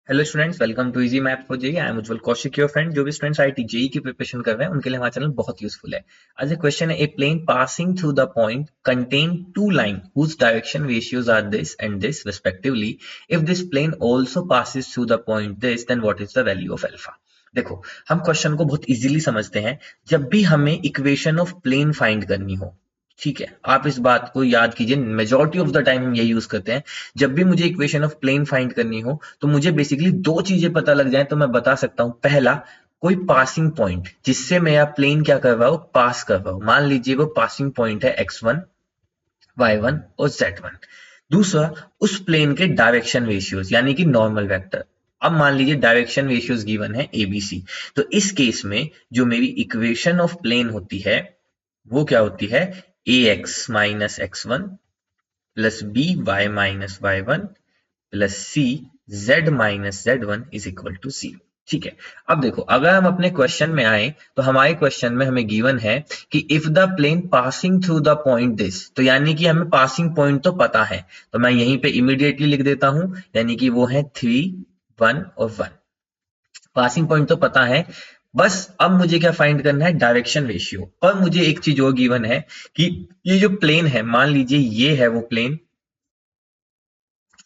Hello students, welcome to easy math for JEE. I am Ujjwal Kaushik, your friend. जो भी students IIT JEE की preparation कर रहे हैं उनके लिए हमारा चैनल बहुत यूजफुल है। आज एक क्वेश्चन है, a plane passing through the point contain two line whose direction ratios are this and this respectively. If this plane also passes through the point this, then what is the value of alpha. देखो, हम question को बहुत easily समझते हैं। जब भी हमें equation of plane find करनी हो, ठीक है, आप इस बात को याद कीजिए, मेजॉरिटी ऑफ द टाइम हम यही यूज करते हैं। जब भी मुझे इक्वेशन ऑफ प्लेन फाइंड करनी हो तो मुझे बेसिकली दो चीजें पता लग जाए तो मैं बता सकता हूं। पहला, कोई पासिंग पॉइंट जिससे मेरा प्लेन क्या कर रहा हो, पास कर रहा हो। मान लीजिए वो पासिंग पॉइंट है x1, y1 और z1। दूसरा, उस प्लेन के डायरेक्शन रेशियोज यानी कि नॉर्मल वेक्टर। अब मान लीजिए डायरेक्शन रेशियोज गिवन है एबीसी, तो इस केस में जो मेरी इक्वेशन ऑफ प्लेन होती है वो क्या होती है, a x minus x one plus b y minus y one plus c z minus z one is equal to c. ठीक है। अब देखो, अगर हम अपने क्वेश्चन में आए तो हमारे क्वेश्चन में हमें गिवन है कि if the plane passing through the point this, तो यानी कि हमें पासिंग पॉइंट तो पता है, तो मैं यहीं पे इमीडिएटली लिख देता हूं, यानी कि वो है 3, 1 और 1। पासिंग पॉइंट तो पता है, बस अब मुझे क्या फाइंड करना है, डायरेक्शन रेशियो। और मुझे एक चीज और गिवन है कि ये जो प्लेन है, मान लीजिए ये है वो प्लेन,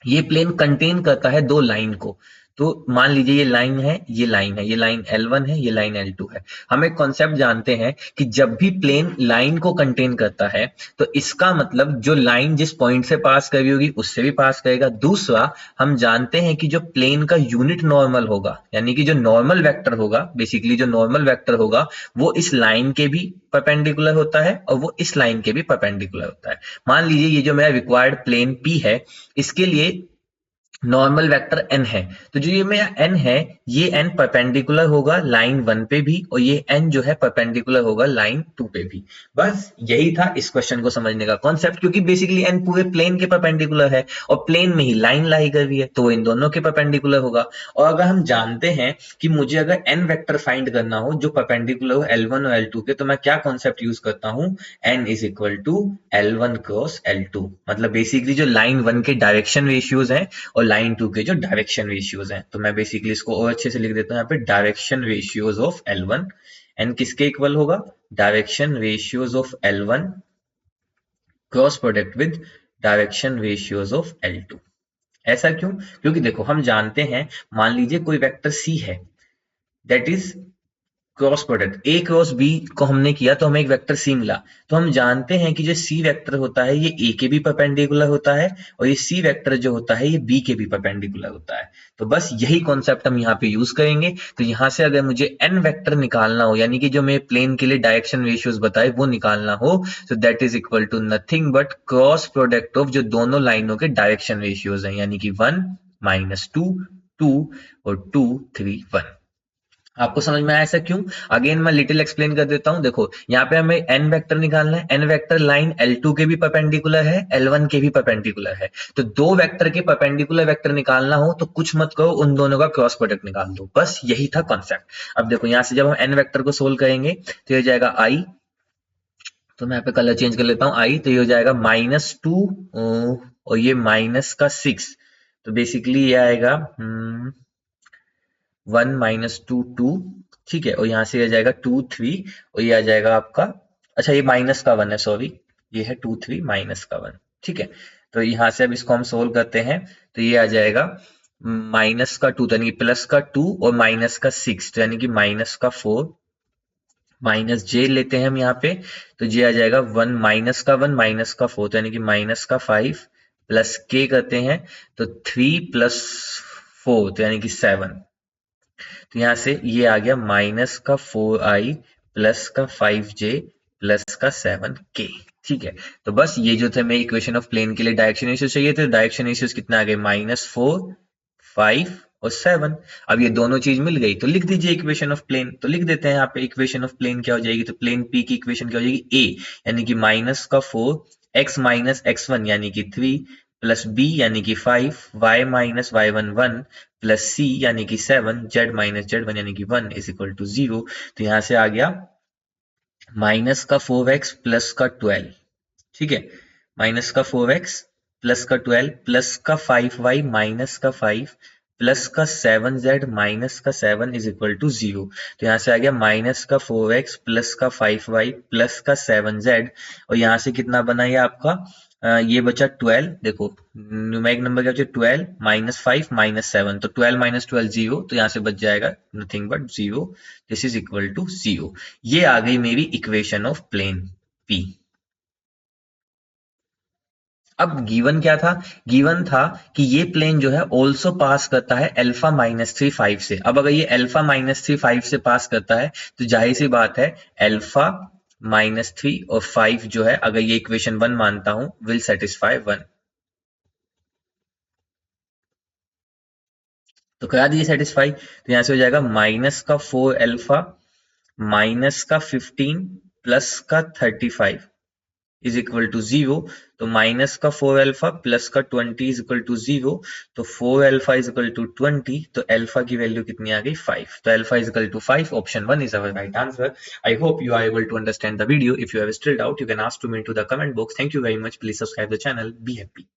ये प्लेन कंटेन करता है दो लाइन को। तो मान लीजिए ये लाइन है, ये लाइन है, ये लाइन L1 है, ये लाइन L2 है। हम एक कॉन्सेप्ट जानते हैं कि जब भी प्लेन लाइन को कंटेन करता है तो इसका मतलब जो लाइन जिस पॉइंट से पास करी होगी उससे भी पास करेगा। दूसरा, हम जानते हैं कि जो प्लेन का यूनिट नॉर्मल होगा, यानी कि जो नॉर्मल वेक्टर होगा, बेसिकली जो नॉर्मल वेक्टर होगा वो इस लाइन के भी परपेंडिकुलर होता है और वो इस लाइन के भी परपेंडिकुलर होता है। मान लीजिए ये जो मेरा रिक्वायर्ड प्लेन P है, इसके लिए नॉर्मल वेक्टर n है, तो जो ये मेरा n है, ये n परपेंडिकुलर होगा लाइन 1 पे भी और ये n जो है परपेंडिकुलर होगा लाइन 2 पे भी। बस यही था इस क्वेश्चन को समझने का कॉन्सेप्ट, क्योंकि बेसिकली n पूरे प्लेन के परपेंडिकुलर है और प्लेन में ही लाइन लाई कर रही है, तो वो इन दोनों के परपेंडिकुलर होगा। और अगर हम जानते हैं कि मुझे अगर n वेक्टर फाइंड करना हो जो परपेंडिकुलर हो L1 और L2 के, तो मैं क्या कॉन्सेप्ट यूज करता हूं, n is equal to L1 cross L2। मतलब बेसिकली जो लाइन 1 के डायरेक्शन रेशियोज हैं और लाइन 2 के जो डायरेक्शन रेशियोज हैं, तो मैं बेसिकली इसको और अच्छे से लिख देता हूं यहाँ पे, direction ratios of L1 n किसके इक्वल होगा, direction ratios of L1 cross product with direction ratios of L2। ऐसा क्यों, क्योंकि देखो हम जानते हैं, मान लीजिए कोई वेक्टर C है, that is cross product A cross B को हमने किया तो हमें एक वेक्टर सी मिला। तो हम जानते हैं कि जो सी वेक्टर होता है ये ए के भी परपेंडिकुलर होता है और ये सी वेक्टर जो होता है ये बी के भी परपेंडिकुलर होता है। तो बस यही कॉन्सेप्ट हम यहाँ पे यूज करेंगे। तो यहाँ से अगर मुझे एन वेक्टर निकालना हो, यानी कि जो मैं प्लेन के लिए डायरेक्शन रेशियोज बताए वो निकालना हो, तो that is equal to nothing but cross product of जो दोनों लाइनों के डायरेक्शन रेशियोज हैं, यानी कि 1 माइनस 2 2 और 2 3 1। आपको समझ में आया ऐसा क्यों? अगेन मैं लिटिल एक्सप्लेन कर देता हूं। देखो, यहाँ पे हमें एन वेक्टर निकालना है। एन वेक्टर लाइन L2 के भी परपेंडिकुलर है, L1 के भी परपेंडिकुलर है। तो दो वेक्टर के परपेंडिकुलर वेक्टर निकालना हो तो कुछ मत करो, उन दोनों का क्रॉस प्रोडक्ट निकाल दो। बस यही था कॉन्सेप्ट। अब देखो, यहाँ से जब हम एन वेक्टर को सोल्व करेंगे तो ये हो जाएगा आई, तो मैं यहाँ पे कलर चेंज कर लेता हूँ, आई, तो ये हो जाएगा -2 और ये -6। तो बेसिकली ये आएगा 1 -2 2। ठीक है, और यहाँ से आ जाएगा 2 3 और ये आ जाएगा आपका, अच्छा ये माइनस का 1 है, सॉरी, ये है 2 3 माइनस का 1। ठीक है, तो यहाँ से अब इसको हम सोल्व करते हैं तो ये आ जाएगा माइनस का 2, तो यानी प्लस का 2 और माइनस का 6, तो यानी कि माइनस का 4, माइनस जे लेते हैं हम यहाँ पे, तो जे आ जाएगा 1 माइनस का 1 माइनस का 4, तो यानी कि माइनस का 5 प्लस के करते हैं तो 3 प्लस 4, तो यानी कि 7। तो यहाँ से ये आ गया माइनस का 4i प्लस का 5j प्लस का 7k। ठीक है, तो बस ये जो थे मेरे इक्वेशन ऑफ प्लेन के लिए डायरेक्शन रेशियोज चाहिए थे। डायरेक्शन रेशियोज कितना आ गए, -4 5 और 7। अब ये दोनों चीज मिल गई तो लिख दीजिए इक्वेशन ऑफ प्लेन। तो लिख देते हैं यहाँ पे इक्वेशन ऑफ प्लेन क्या हो जाएगी, तो प्लेन P की इक्वेशन क्या हो जाएगी, a यानी कि माइनस का 4 x माइनस x1 यानी कि 3 प्लस b यानी कि 5 y minus y1 1 plus c यानी कि 7 z माइनस z1 यानी कि 1 इज इक्वल टू 0। तो यहां से आ गया माइनस का 4x प्लस का 12। ठीक है, माइनस का 4x प्लस का 12 प्लस का 5y माइनस का 5 प्लस का 7z माइनस का 7 इज इक्वल टू 0। तो यहाँ से आ गया माइनस का 4x प्लस का 5y प्लस का 7z, और यहाँ से कितना बना ये आपका ये बचा 12। देखो न्यूमेरिक नंबर क्या बचा 12 माइनस 5 माइनस 7, तो 12 माइनस 12 0, तो यहाँ से बच जाएगा nothing but 0। This is equal to 0। ये आ गई मेरी इक्वेशन ऑफ प्लेन P। अब गिवन क्या था? गिवन था कि ये प्लेन जो है ऑल्सो पास करता है अल्फा माइनस 3 5 से। अब अगर ये अल्फा माइनस 3 5 से पास करता है तो जाहिर सी बात है अल्फा माइनस 3 और 5 जो है, अगर ये इक्वेशन 1 मानता हूं, विल सेटिस्फाई 1। तो करा दीजिए सेटिस्फाई, तो यहां से हो जाएगा माइनस का 4 अल्फा माइनस का 15 प्लस का 35 इज इक्वल टू 0। तो माइनस का 4 अल्फा प्लस का 20 इज इक्वल टू 0। तो 4 अल्फा इज इक्वल टू 20, तो अल्फा की वैल्यू कितनी आ गई 5। तो alpha is equal to 5, option 1 is our right answer. I hope you are able to understand the video. If you have still doubt, you can ask to me into the comment box. Thank you very much. Please subscribe the channel. Be happy.